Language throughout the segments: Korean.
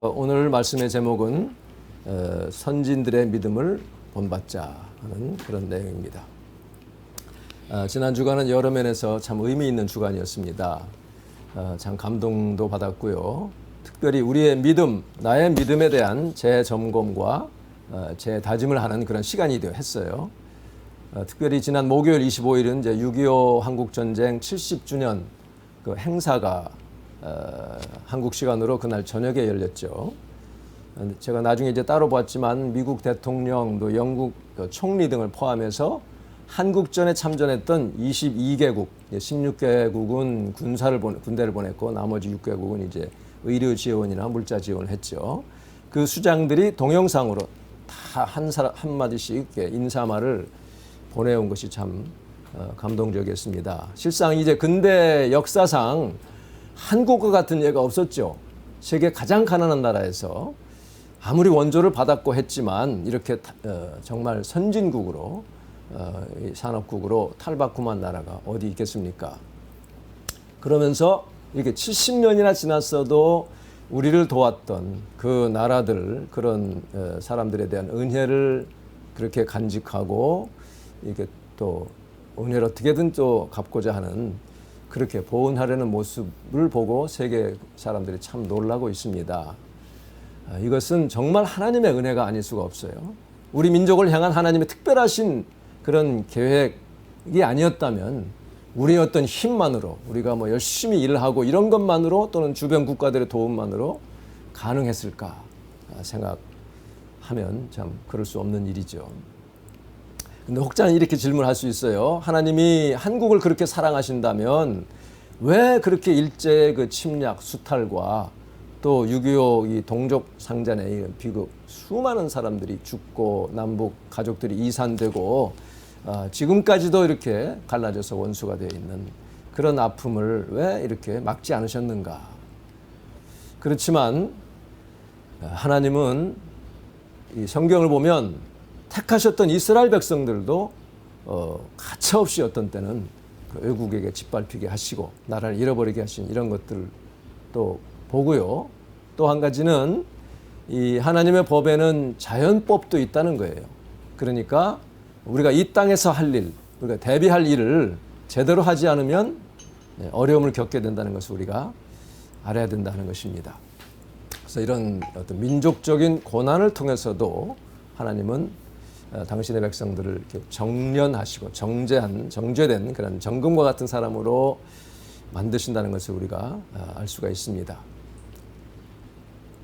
오늘 말씀의 제목은 선진들의 믿음을 본받자 하는 그런 내용입니다. 지난 주간은 여러 면에서 참 의미 있는 주간이었습니다. 참 감동도 받았고요. 특별히 우리의 믿음, 나의 믿음에 대한 재점검과 재다짐을 하는 그런 시간이 했어요. 특별히 지난 목요일 25일은 이제 6.25 한국전쟁 70주년 그 행사가 한국 시간으로 그날 저녁에 열렸죠. 제가 나중에 이제 따로 봤지만 미국 대통령, 또 영국 총리 등을 포함해서 한국전에 참전했던 22개국, 16개국은 군대를 보냈고 나머지 6개국은 이제 의료 지원이나 물자 지원을 했죠. 그 수장들이 동영상으로 다 한마디씩 인사말을 보내온 것이 참 감동적이었습니다. 실상 이제 근대 역사상 한국과 같은 예가 없었죠. 세계 가장 가난한 나라에서 아무리 원조를 받았고 했지만 이렇게 정말 선진국으로 산업국으로 탈바꿈한 나라가 어디 있겠습니까? 그러면서 이렇게 70년이나 지났어도 우리를 도왔던 그 나라들, 그런 사람들에 대한 은혜를 그렇게 간직하고 이게 또 은혜를 어떻게든 또 갚고자 하는, 그렇게 보은하려는 모습을 보고 세계 사람들이 참 놀라고 있습니다. 이것은 정말 하나님의 은혜가 아닐 수가 없어요. 우리 민족을 향한 하나님의 특별하신 그런 계획이 아니었다면 우리의 어떤 힘만으로, 우리가 뭐 열심히 일을 하고 이런 것만으로, 또는 주변 국가들의 도움만으로 가능했을까 생각하면 참 그럴 수 없는 일이죠. 근데 혹자는 이렇게 질문할 수 있어요. 하나님이 한국을 그렇게 사랑하신다면 왜 그렇게 일제의 그 침략, 수탈과 또 6.25 이 동족 상잔의 비극, 수많은 사람들이 죽고 남북 가족들이 이산되고 지금까지도 이렇게 갈라져서 원수가 되어 있는 그런 아픔을 왜 이렇게 막지 않으셨는가? 그렇지만 하나님은 이 성경을 보면 택하셨던 이스라엘 백성들도 가차없이 어떤 때는 그 외국에게 짓밟히게 하시고 나라를 잃어버리게 하신 이런 것들을 또 보고요. 또 한 가지는 이 하나님의 법에는 자연법도 있다는 거예요. 그러니까 우리가 이 땅에서 할 일, 우리가 대비할 일을 제대로 하지 않으면 어려움을 겪게 된다는 것을 우리가 알아야 된다는 것입니다. 그래서 이런 어떤 민족적인 고난을 통해서도 하나님은 당신의 백성들을 이렇게 정련하시고 정죄된 그런 정금과 같은 사람으로 만드신다는 것을 우리가 알 수가 있습니다.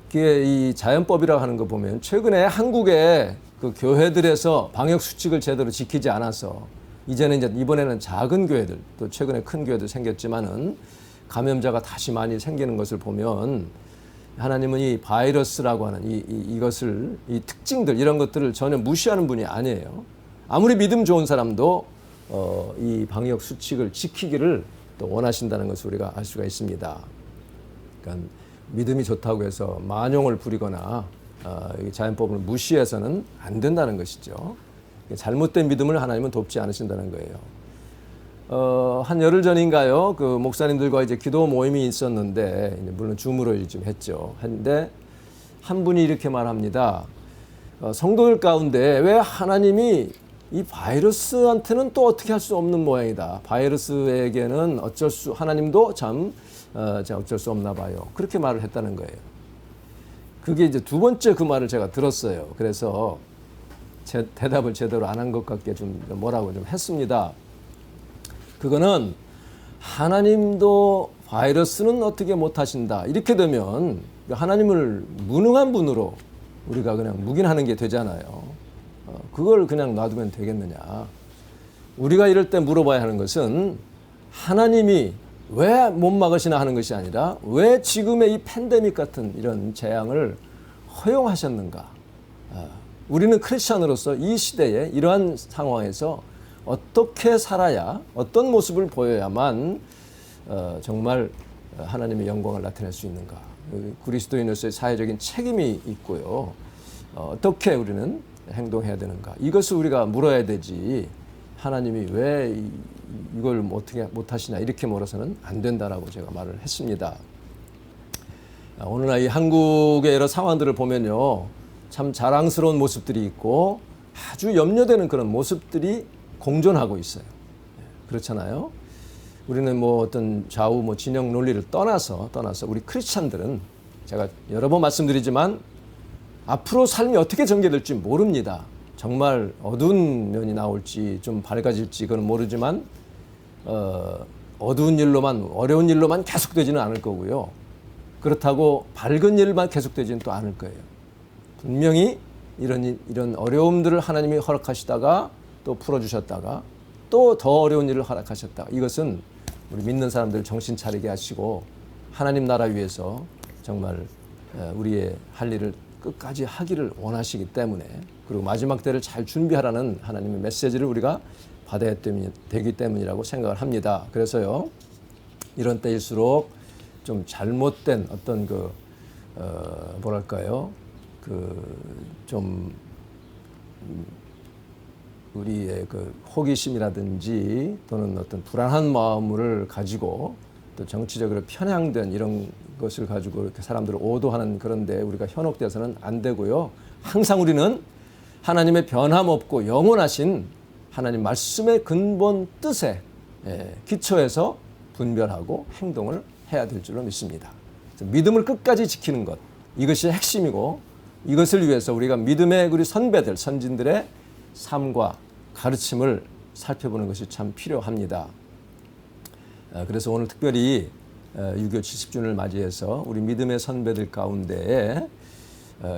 그게 이 자연법이라고 하는 거 보면 최근에 한국의 그 교회들에서 방역 수칙을 제대로 지키지 않아서 이번에는 작은 교회들, 또 최근에 큰 교회도 생겼지만은 감염자가 다시 많이 생기는 것을 보면 하나님은 이 바이러스라고 하는 이것을, 이 특징들, 이런 것들을 전혀 무시하는 분이 아니에요. 아무리 믿음 좋은 사람도 이 방역 수칙을 지키기를 또 원하신다는 것을 우리가 알 수가 있습니다. 그러니까 믿음이 좋다고 해서 만용을 부리거나 자연법을 무시해서는 안 된다는 것이죠. 잘못된 믿음을 하나님은 돕지 않으신다는 거예요. 한 열흘 전인가요? 그 목사님들과 이제 기도 모임이 있었는데, 물론 줌으로 좀 했죠. 한데 한 분이 이렇게 말합니다. 성도들 가운데 왜 하나님이 이 바이러스한테는 또 어떻게 할 수 없는 모양이다. 바이러스에게는 하나님도 참 어쩔 수 없나 봐요. 그렇게 말을 했다는 거예요. 그게 이제 두 번째 그 말을 제가 들었어요. 그래서 대답을 제대로 안 한 것 같게 좀 뭐라고 좀 했습니다. 그거는 하나님도 바이러스는 어떻게 못하신다, 이렇게 되면 하나님을 무능한 분으로 우리가 그냥 묵인하는 게 되잖아요. 그걸 그냥 놔두면 되겠느냐. 우리가 이럴 때 물어봐야 하는 것은 하나님이 왜 못 막으시나 하는 것이 아니라 왜 지금의 이 팬데믹 같은 이런 재앙을 허용하셨는가. 우리는 크리스찬으로서 이 시대에 이러한 상황에서 어떻게 살아야, 어떤 모습을 보여야만 정말 하나님의 영광을 나타낼 수 있는가. 그리스도인으로서의 사회적인 책임이 있고요. 어떻게 우리는 행동해야 되는가. 이것을 우리가 물어야 되지, 하나님이 왜 이걸 어떻게 못하시냐 이렇게 물어서는 안 된다라고 제가 말을 했습니다. 오늘날 이 한국의 여러 상황들을 보면요, 참 자랑스러운 모습들이 있고 아주 염려되는 그런 모습들이 공존하고 있어요. 그렇잖아요. 우리는 뭐 어떤 좌우 뭐 진영 논리를 떠나서 우리 크리스찬들은 제가 여러 번 말씀드리지만 앞으로 삶이 어떻게 전개될지 모릅니다. 정말 어두운 면이 나올지 좀 밝아질지 그건 모르지만 어두운 일로만 어려운 일로만 계속되지는 않을 거고요. 그렇다고 밝은 일만 계속되지는 또 않을 거예요. 분명히 이런 어려움들을 하나님이 허락하시다가 또 풀어주셨다가 또 더 어려운 일을 허락하셨다. 이것은 우리 믿는 사람들 정신 차리게 하시고 하나님 나라 위해서 정말 우리의 할 일을 끝까지 하기를 원하시기 때문에, 그리고 마지막 때를 잘 준비하라는 하나님의 메시지를 우리가 받아야 되기 때문이라고 생각을 합니다. 그래서요, 이런 때일수록 좀 잘못된 어떤 뭐랄까요, 좀 우리의 호기심이라든지 또는 어떤 불안한 마음을 가지고 또 정치적으로 편향된 이런 것을 가지고 이렇게 사람들을 오도하는 그런데 우리가 현혹돼서는 안 되고요. 항상 우리는 하나님의 변함없고 영원하신 하나님 말씀의 근본 뜻에 기초해서 분별하고 행동을 해야 될 줄로 믿습니다. 믿음을 끝까지 지키는 것, 이것이 핵심이고, 이것을 위해서 우리가 믿음의 우리 선배들, 선진들의 삶과 가르침을 살펴보는 것이 참 필요합니다. 그래서 오늘 특별히 6.25 70주년을 맞이해서 우리 믿음의 선배들 가운데에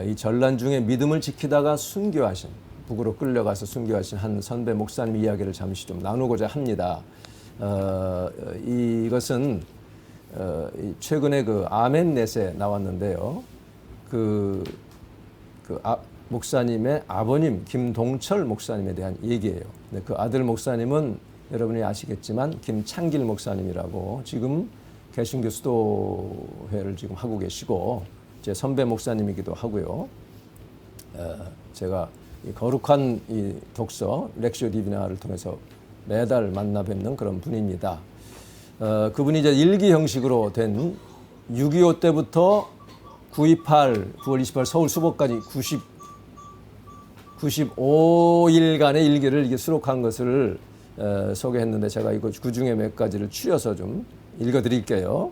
이 전란 중에 믿음을 지키다가 순교하신, 북으로 끌려가서 순교하신 한 선배 목사님 이야기를 잠시 좀 나누고자 합니다. 이것은 최근에 아멘넷에 나왔는데요. 목사님의 아버님 김동철 목사님에 대한 얘기예요. 그 아들 목사님은 여러분이 아시겠지만 김창길 목사님이라고 지금 개신교 수도회를 지금 하고 계시고 제 선배 목사님이기도 하고요. 제가 이 거룩한 이 독서 렉시오 디비나를 통해서 매달 만나 뵙는 그런 분입니다. 그분이 이제 일기 형식으로 된 6.25 때부터 9.28 서울 수복까지 95일간의 일기를 이게 수록한 것을 소개했는데, 제가 이거 그 중에 몇 가지를 추려서 좀 읽어드릴게요.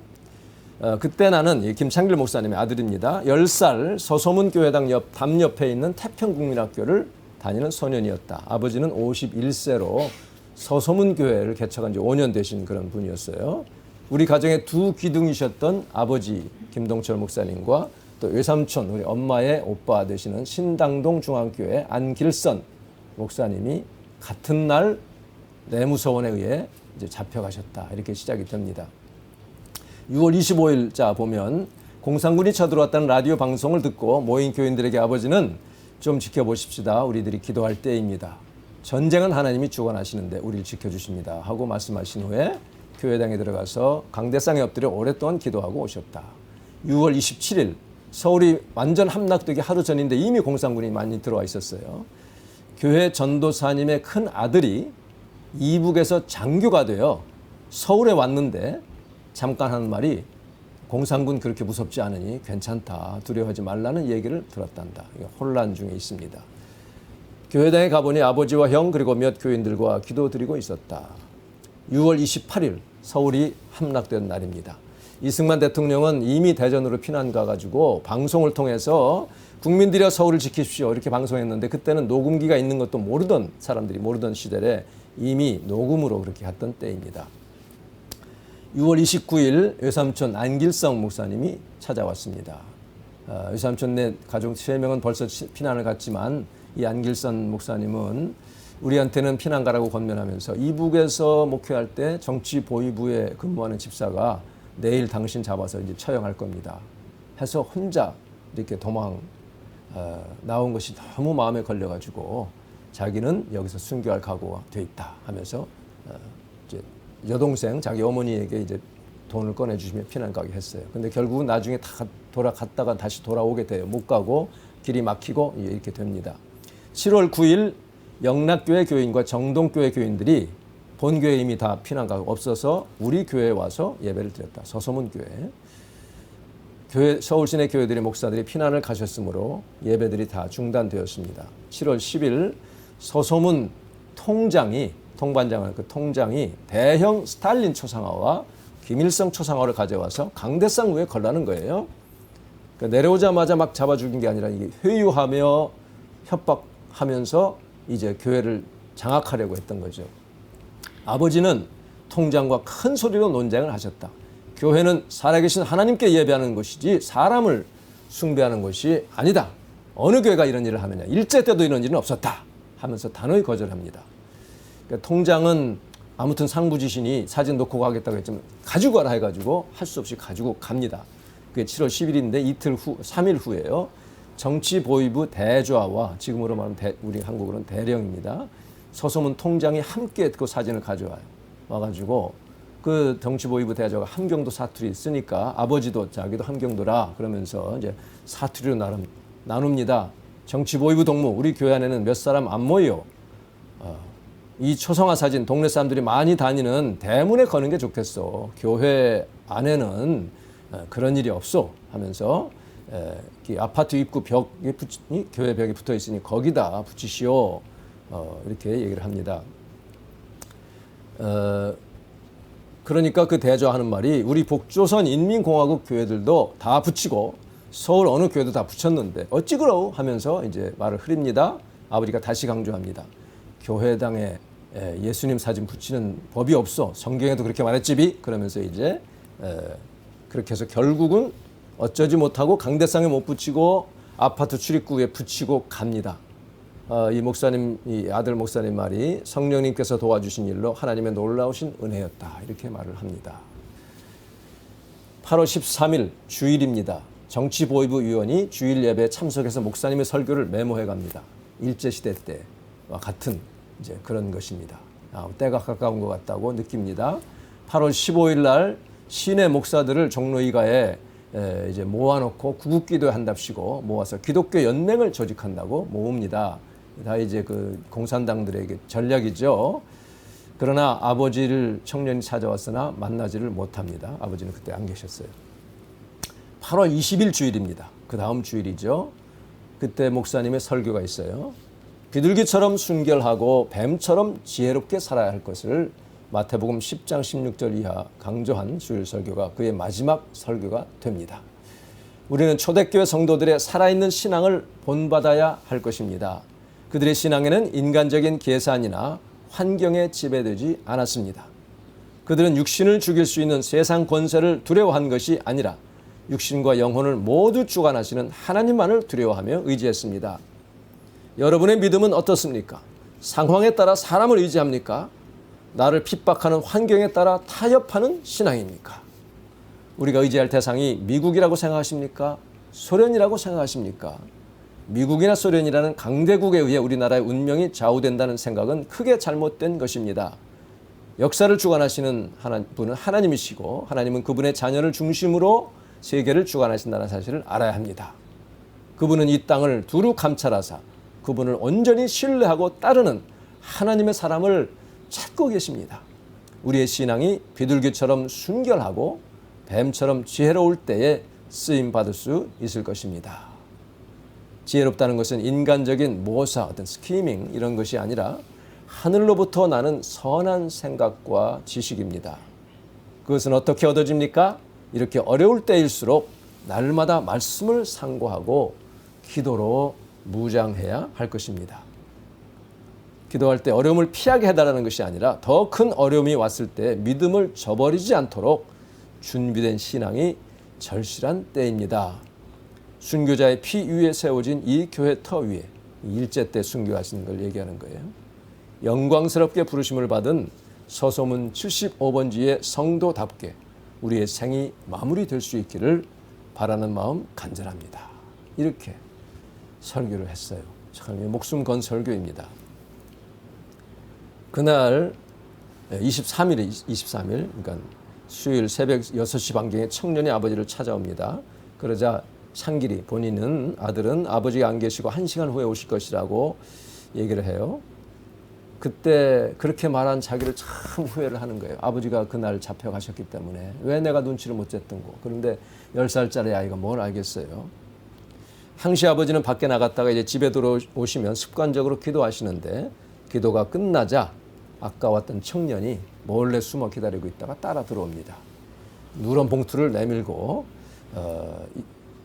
그때 나는 김창길 목사님의 아들입니다. 10살 서소문교회당 담 옆에 있는 태평국민학교를 다니는 소년이었다. 아버지는 51세로 서소문교회를 개척한 지 5년 되신 그런 분이었어요. 우리 가정의 두 기둥이셨던 아버지 김동철 목사님과 또 외삼촌 우리 엄마의 오빠 되시는 신당동 중앙교회 안길선 목사님이 같은 날 내무서원에 의해 이제 잡혀가셨다. 이렇게 시작이 됩니다. 6월 25일자 보면 공산군이 쳐들어왔다는 라디오 방송을 듣고 모인 교인들에게 아버지는 좀 지켜보십시다. 우리들이 기도할 때입니다. 전쟁은 하나님이 주관하시는데 우리를 지켜주십니다. 하고 말씀하신 후에 교회당에 들어가서 강대상에 엎드려 오랫동안 기도하고 오셨다. 6월 27일 서울이 완전 함락되기 하루 전인데 이미 공산군이 많이 들어와 있었어요. 교회 전도사님의 큰 아들이 이북에서 장교가 되어 서울에 왔는데 잠깐 하는 말이 공산군 그렇게 무섭지 않으니 괜찮다. 두려워하지 말라는 얘기를 들었단다. 혼란 중에 있습니다. 교회당에 가보니 아버지와 형 그리고 몇 교인들과 기도드리고 있었다. 6월 28일 서울이 함락된 날입니다. 이승만 대통령은 이미 대전으로 피난 가가지고 방송을 통해서 국민들이여 서울을 지키십시오 이렇게 방송했는데, 그때는 녹음기가 있는 것도 모르던 사람들이 모르던 시대에 이미 녹음으로 그렇게 갔던 때입니다. 6월 29일 외삼촌 안길성 목사님이 찾아왔습니다. 외삼촌네 가족 3명은 벌써 피난을 갔지만 이 안길성 목사님은 우리한테는 피난 가라고 권면하면서 이북에서 목회할 때 정치 보위부에 근무하는 집사가 내일 당신 잡아서 이제 처형할 겁니다. 해서 혼자 이렇게 도망 나온 것이 너무 마음에 걸려가지고 자기는 여기서 순교할 각오가 돼 있다 하면서 이제 여동생 자기 어머니에게 이제 돈을 꺼내주시면 피난 가게 했어요. 근데 결국은 나중에 다 돌아갔다가 다시 돌아오게 돼요. 못 가고 길이 막히고 이렇게 됩니다. 7월 9일 영락교회 교인과 정동교회 교인들이 본교회 이미 다 피난 가고 없어서 우리 교회에 와서 예배를 드렸다. 서소문교회. 서울 시내 교회들의 목사들이 피난을 가셨으므로 예배들이 다 중단되었습니다. 7월 10일 서소문 통반장은 그 통장이 대형 스탈린 초상화와 김일성 초상화를 가져와서 강대상 위에 걸라는 거예요. 그러니까 내려오자마자 막 잡아 죽인 게 아니라 이게 회유하며 협박하면서 이제 교회를 장악하려고 했던 거죠. 아버지는 통장과 큰 소리로 논쟁을 하셨다. 교회는 살아계신 하나님께 예배하는 것이지 사람을 숭배하는 것이 아니다. 어느 교회가 이런 일을 하느냐. 일제 때도 이런 일은 없었다 하면서 단호히 거절합니다. 그러니까 통장은 아무튼 상부지신이 사진 놓고 가겠다고 했지만 가지고 가라 해가지고 할 수 없이 가지고 갑니다. 그게 7월 10일인데 3일 후에요. 정치보위부 대좌와 지금으로 말하면 우리 한국으로는 대령입니다. 서소문 통장이 함께 그 사진을 가져와요. 와가지고 그 정치보위부 대좌가 함경도 사투리 쓰니까 아버지도 자기도 함경도라 그러면서 이제 사투리로 나눕니다. 정치보위부 동무 우리 교회 안에는 몇 사람 안 모여. 이 초상화 사진 동네 사람들이 많이 다니는 대문에 거는 게 좋겠어. 교회 안에는 그런 일이 없어 하면서 아파트 입구 벽에 교회 벽에 붙어 있으니 거기다 붙이시오. 이렇게 얘기를 합니다. 그러니까 그 대좌하는 말이 우리 북조선 인민공화국 교회들도 다 붙이고 서울 어느 교회도 다 붙였는데 어찌 그러우 하면서 이제 말을 흐립니다. 아버지가 다시 강조합니다. 교회당에 예수님 사진 붙이는 법이 없어. 성경에도 그렇게 말했지비? 그러면서 이제 그렇게 해서 결국은 어쩌지 못하고 강대상에 못 붙이고 아파트 출입구에 붙이고 갑니다. 이 목사님, 이 아들 목사님 말이 성령님께서 도와주신 일로 하나님의 놀라우신 은혜였다. 이렇게 말을 합니다. 8월 13일 주일입니다. 정치보위부 위원이 주일 예배에 참석해서 목사님의 설교를 메모해 갑니다. 일제시대 때와 같은 이제 그런 것입니다. 때가 가까운 것 같다고 느낍니다. 8월 15일 날 시내 목사들을 종로이가에 이제 모아놓고 구국기도 한답시고 모아서 기독교 연맹을 조직한다고 모읍니다. 다 이제 그 공산당들에게 전략이죠. 그러나 아버지를 청년이 찾아왔으나 만나지를 못합니다. 아버지는 그때 안 계셨어요. 8월 20일 주일입니다. 그 다음 주일이죠. 그때 목사님의 설교가 있어요. 비둘기처럼 순결하고 뱀처럼 지혜롭게 살아야 할 것을 마태복음 10장 16절 이하 강조한 주일 설교가 그의 마지막 설교가 됩니다. 우리는 초대교회 성도들의 살아있는 신앙을 본받아야 할 것입니다. 그들의 신앙에는 인간적인 계산이나 환경에 지배되지 않았습니다. 그들은 육신을 죽일 수 있는 세상 권세를 두려워한 것이 아니라 육신과 영혼을 모두 주관하시는 하나님만을 두려워하며 의지했습니다. 여러분의 믿음은 어떻습니까? 상황에 따라 사람을 의지합니까? 나를 핍박하는 환경에 따라 타협하는 신앙입니까? 우리가 의지할 대상이 미국이라고 생각하십니까? 소련이라고 생각하십니까? 미국이나 소련이라는 강대국에 의해 우리나라의 운명이 좌우된다는 생각은 크게 잘못된 것입니다. 역사를 주관하시는 분은 하나님이시고 하나님은 그분의 자녀를 중심으로 세계를 주관하신다는 사실을 알아야 합니다. 그분은 이 땅을 두루 감찰하사 그분을 온전히 신뢰하고 따르는 하나님의 사람을 찾고 계십니다. 우리의 신앙이 비둘기처럼 순결하고 뱀처럼 지혜로울 때에 쓰임받을 수 있을 것입니다. 지혜롭다는 것은 인간적인 모사, 어떤 스키밍 이런 것이 아니라 하늘로부터 나는 선한 생각과 지식입니다. 그것은 어떻게 얻어집니까? 이렇게 어려울 때일수록 날마다 말씀을 상고하고 기도로 무장해야 할 것입니다. 기도할 때 어려움을 피하게 해달라는 것이 아니라 더 큰 어려움이 왔을 때 믿음을 저버리지 않도록 준비된 신앙이 절실한 때입니다. 순교자의 피 위에 세워진 이 교회 터 위에 일제 때 순교하신 걸 얘기하는 거예요. 영광스럽게 부르심을 받은 서소문 75번지의 성도답게 우리의 생이 마무리될 수 있기를 바라는 마음 간절합니다. 이렇게 설교를 했어요. 참 목숨 건 설교입니다. 그날 23일, 그러니까 수요일 새벽 6시 반경에 청년이 아버지를 찾아옵니다. 그러자 창길이 아들은 아버지가 안 계시고 1시간 후에 오실 것이라고 얘기를 해요. 그때 그렇게 말한 자기를 참 후회를 하는 거예요. 아버지가 그날 잡혀가셨기 때문에 왜 내가 눈치를 못 챘던 거. 그런데 10살짜리 아이가 뭘 알겠어요. 항시 아버지는 밖에 나갔다가 이제 집에 들어오시면 습관적으로 기도하시는데 기도가 끝나자 아까 왔던 청년이 몰래 숨어 기다리고 있다가 따라 들어옵니다. 누런 봉투를 내밀고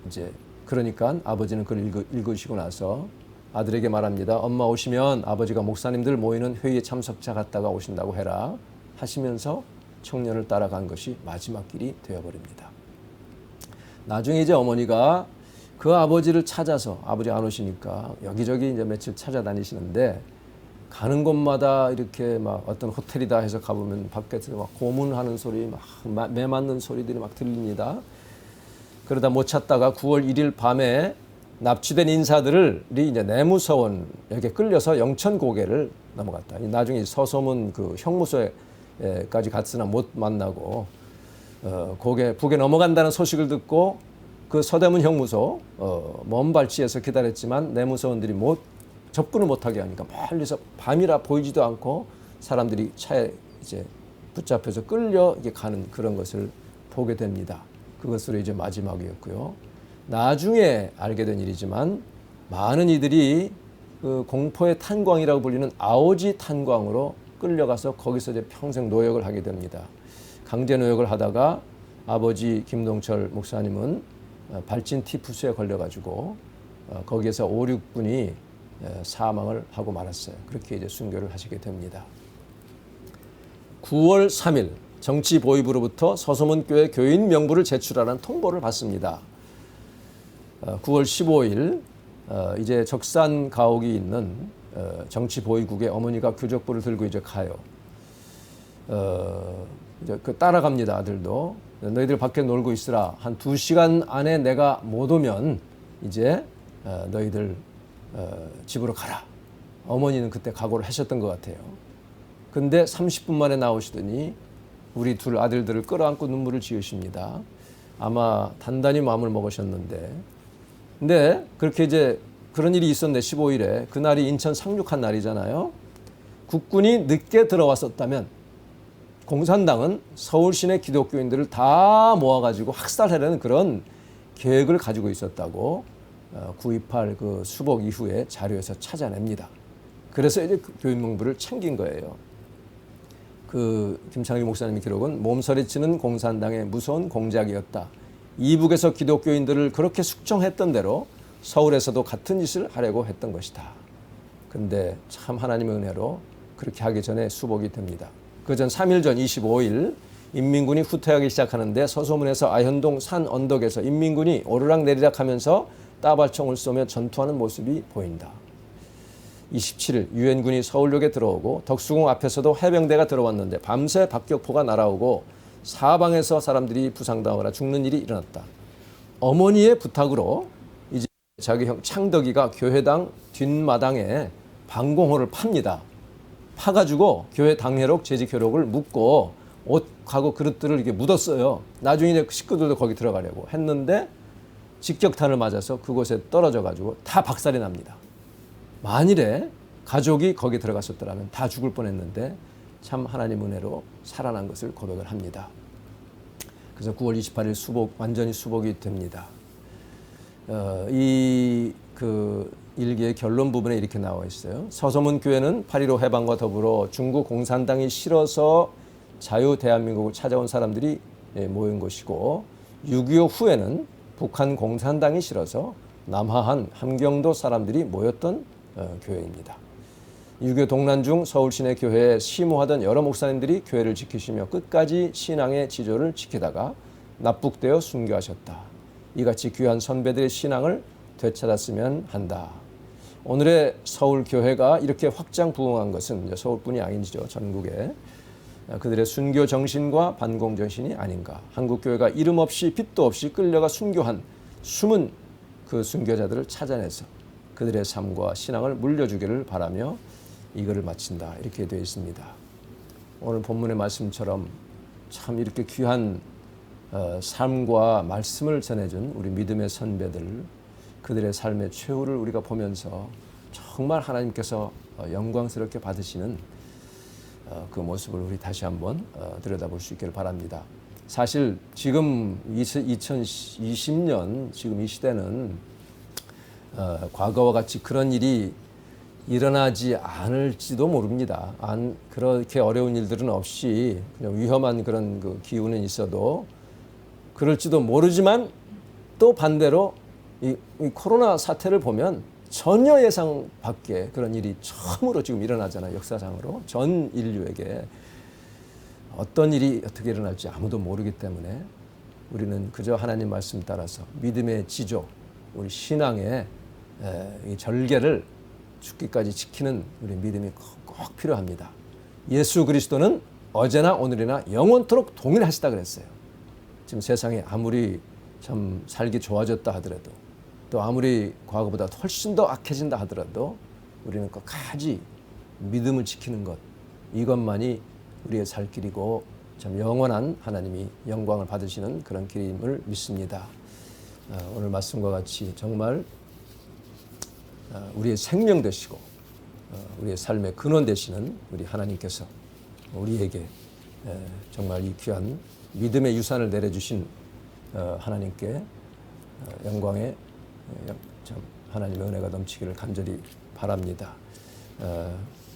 이제 그러니까 아버지는 그걸 읽으시고 나서 아들에게 말합니다. 엄마 오시면 아버지가 목사님들 모이는 회의에 참석자 같다가 오신다고 해라 하시면서 청년을 따라간 것이 마지막 길이 되어버립니다. 나중에 이제 어머니가 그 아버지를 찾아서 아버지 안 오시니까 여기저기 이제 며칠 찾아다니시는데 가는 곳마다 이렇게 막 어떤 호텔이다 해서 가보면 밖에서 막 고문하는 소리, 막 매 맞는 소리들이 막 들립니다. 그러다 못 찾다가 9월 1일 밤에 납치된 인사들이 이제 내무서원에게 끌려서 영천 고개를 넘어갔다. 나중에 서소문 그 형무소에까지 갔으나 못 만나고 북에 넘어간다는 소식을 듣고 그 서대문 형무소 먼 발치에서 기다렸지만 내무서원들이 접근을 못하게 하니까 멀리서 밤이라 보이지도 않고 사람들이 차에 이제 붙잡혀서 끌려 이게 가는 그런 것을 보게 됩니다. 그것으로 이제 마지막이었고요. 나중에 알게 된 일이지만 많은 이들이 그 공포의 탄광이라고 불리는 아오지 탄광으로 끌려가서 거기서 이제 평생 노역을 하게 됩니다. 강제 노역을 하다가 아버지 김동철 목사님은 발진 티푸스에 걸려가지고 거기에서 5, 6분이 사망을 하고 말았어요. 그렇게 이제 순교를 하시게 됩니다. 9월 3일 정치보위부로부터 서소문교회 교인 명부를 제출하라는 통보를 받습니다. 9월 15일 이제 적산 가옥이 있는 정치보위국에 어머니가 교적부를 들고 이제 가요. 이제 그 따라갑니다. 아들도 너희들 밖에 놀고 있으라. 한 2시간 안에 내가 못 오면 이제 너희들 집으로 가라. 어머니는 그때 각오를 하셨던 것 같아요. 근데 30분 만에 나오시더니 우리 둘 아들들을 끌어안고 눈물을 지으십니다. 아마 단단히 마음을 먹으셨는데, 근데 그렇게 이제 그런 일이 있었는데 15일에 그날이 인천 상륙한 날이잖아요. 국군이 늦게 들어왔었다면 공산당은 서울 시내 기독교인들을 다 모아가지고 학살하려는 그런 계획을 가지고 있었다고 9.28 그 수복 이후에 자료에서 찾아냅니다. 그래서 이제 교인 명부를 챙긴 거예요. 그 김창일 목사님의 기록은 몸서리치는 공산당의 무서운 공작이었다. 이북에서 기독교인들을 그렇게 숙청했던 대로 서울에서도 같은 짓을 하려고 했던 것이다. 근데 참 하나님의 은혜로 그렇게 하기 전에 수복이 됩니다. 그 전 3일 전 25일 인민군이 후퇴하기 시작하는데 서소문에서 아현동 산 언덕에서 인민군이 오르락 내리락 하면서 따발총을 쏘며 전투하는 모습이 보인다. 27일 유엔군이 서울역에 들어오고 덕수궁 앞에서도 해병대가 들어왔는데 밤새 박격포가 날아오고 사방에서 사람들이 부상당하거나 죽는 일이 일어났다. 어머니의 부탁으로 이제 자기 형 창덕이가 교회당 뒷마당에 방공호를 팝니다. 파가지고 교회 당회록 재직효록을 묻고 옷하고 그릇들을 이렇게 묻었어요. 나중에 이제 식구들도 거기 들어가려고 했는데 직격탄을 맞아서 그곳에 떨어져 가지고 다 박살이 납니다. 만일에 가족이 거기 들어갔었더라면 다 죽을 뻔했는데 참 하나님 은혜로 살아난 것을 고백을 합니다. 그래서 9월 28일 수복 완전히 수복이 됩니다. 이 그 일기의 결론 부분에 이렇게 나와 있어요. 서소문 교회는 8.15 해방과 더불어 중국 공산당이 싫어서 자유 대한민국을 찾아온 사람들이 모인 곳이고 6.25 후에는 북한 공산당이 싫어서 남하한 함경도 사람들이 모였던 교회입니다. 6.25 동란 중 서울 시내 교회에 심호하던 여러 목사님들이 교회를 지키시며 끝까지 신앙의 지조를 지키다가 납북되어 순교하셨다. 이같이 귀한 선배들의 신앙을 되찾았으면 한다. 오늘의 서울 교회가 이렇게 확장 부흥한 것은 서울뿐이 아니죠. 전국에 그들의 순교 정신과 반공 정신이 아닌가. 한국 교회가 이름 없이 빛도 없이 끌려가 순교한 숨은 그 순교자들을 찾아내서 그들의 삶과 신앙을 물려주기를 바라며 이 글을 마친다. 이렇게 되어 있습니다. 오늘 본문의 말씀처럼 참 이렇게 귀한 삶과 말씀을 전해준 우리 믿음의 선배들, 그들의 삶의 최후를 우리가 보면서 정말 하나님께서 영광스럽게 받으시는 그 모습을 우리 다시 한번 들여다볼 수 있기를 바랍니다. 사실 지금 2020년 지금 이 시대는 과거와 같이 그런 일이 일어나지 않을지도 모릅니다. 그렇게 어려운 일들은 없이 그냥 위험한 그런 그 기운은 있어도 그럴지도 모르지만 또 반대로 이 코로나 사태를 보면 전혀 예상 밖의 그런 일이 처음으로 지금 일어나잖아요. 역사상으로 전 인류에게 어떤 일이 어떻게 일어날지 아무도 모르기 때문에 우리는 그저 하나님 말씀 따라서 믿음의 지조, 우리 신앙의 이 절개를 죽기까지 지키는 우리 믿음이 꼭 필요합니다. 예수 그리스도는 어제나 오늘이나 영원토록 동일하시다 그랬어요. 지금 세상이 아무리 참 살기 좋아졌다 하더라도 또 아무리 과거보다 훨씬 더 악해진다 하더라도 우리는 끝까지 믿음을 지키는 것, 이것만이 우리의 살 길이고 참 영원한 하나님이 영광을 받으시는 그런 길임을 믿습니다. 오늘 말씀과 같이 정말 우리의 생명 되시고 우리의 삶의 근원 되시는 우리 하나님께서 우리에게 정말 이 귀한 믿음의 유산을 내려주신 하나님께 영광의 하나님의 은혜가 넘치기를 간절히 바랍니다.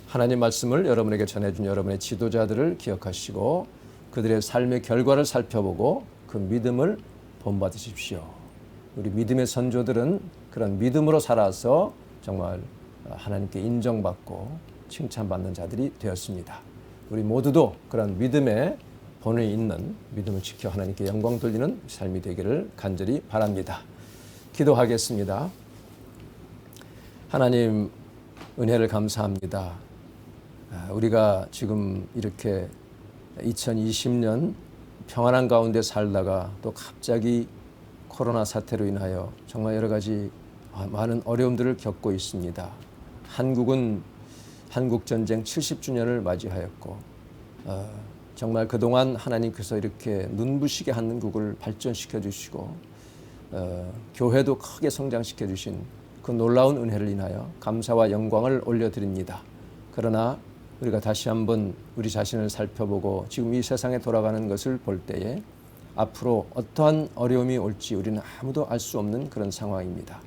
하나님 말씀을 여러분에게 전해준 여러분의 지도자들을 기억하시고 그들의 삶의 결과를 살펴보고 그 믿음을 본받으십시오. 우리 믿음의 선조들은 그런 믿음으로 살아서 정말 하나님께 인정받고 칭찬받는 자들이 되었습니다. 우리 모두도 그런 믿음의 본이 있는 믿음을 지켜 하나님께 영광 돌리는 삶이 되기를 간절히 바랍니다. 기도하겠습니다. 하나님 은혜를 감사합니다. 우리가 지금 이렇게 2020년 평안한 가운데 살다가 또 갑자기 코로나 사태로 인하여 정말 여러 가지 많은 어려움들을 겪고 있습니다. 한국은 한국전쟁 70주년을 맞이하였고 정말 그동안 하나님께서 이렇게 눈부시게 한국을 발전시켜 주시고 교회도 크게 성장시켜 주신 그 놀라운 은혜를 인하여 감사와 영광을 올려드립니다. 그러나 우리가 다시 한번 우리 자신을 살펴보고 지금 이 세상에 돌아가는 것을 볼 때에 앞으로 어떠한 어려움이 올지 우리는 아무도 알 수 없는 그런 상황입니다.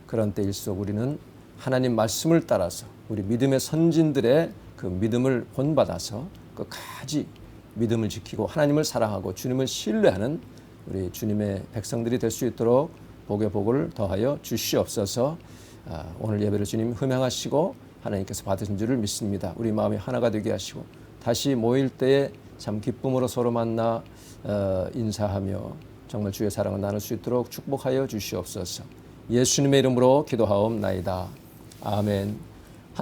그런 때일수록 우리는 하나님 말씀을 따라서 우리 믿음의 선진들의 그 믿음을 본받아서 끝까지 믿음을 지키고 하나님을 사랑하고 주님을 신뢰하는 우리 주님의 백성들이 될 수 있도록 복의 복을 더하여 주시옵소서. 오늘 예배를 주님 흠양하시고 하나님께서 받으신 줄을 믿습니다. 우리 마음이 하나가 되게 하시고 다시 모일 때에 참 기쁨으로 서로 만나 인사하며 정말 주의 사랑을 나눌 수 있도록 축복하여 주시옵소서. 예수님의 이름으로 기도하옵나이다. 아멘.